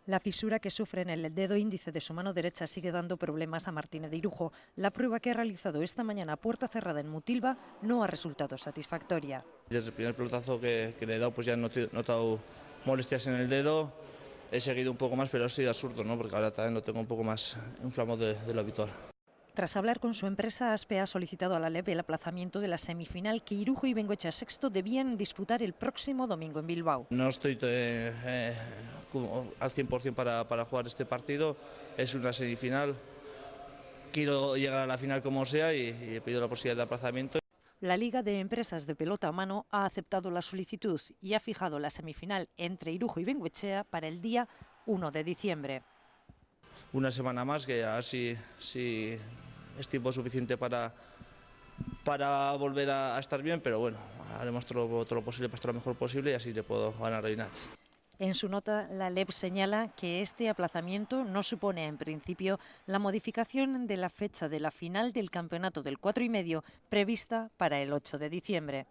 La fisura que sufre en el dedo índice de su mano derecha sigue dando problemas a Martínez de Irujo. La prueba que ha realizado esta mañana a puerta cerrada en Mutilva no ha resultado satisfactoria. Desde el primer pelotazo que le he dado, pues ya he notado molestias en el dedo. He seguido un poco más, pero ha sido absurdo, ¿no? Porque ahora también lo tengo un poco más inflamado de lo habitual. Tras hablar con su empresa, ASPE ha solicitado a la LEP el aplazamiento de la semifinal que Irujo y Bengoechea Sexto debían disputar el próximo domingo en Bilbao. No estoy al 100% para jugar este partido, es una semifinal. Quiero llegar a la final como sea y he pedido la posibilidad de aplazamiento. La Liga de Empresas de Pelota a Mano ha aceptado la solicitud y ha fijado la semifinal entre Irujo y Bengoechea para el día 1 de diciembre. Una semana más, que a ver si es tiempo suficiente para volver a estar bien, pero bueno, haremos todo lo posible para estar lo mejor posible y así le puedo ganar a Inat. En su nota, la LEP señala que este aplazamiento no supone, en principio, la modificación de la fecha de la final del campeonato del 4,5 prevista para el 8 de diciembre.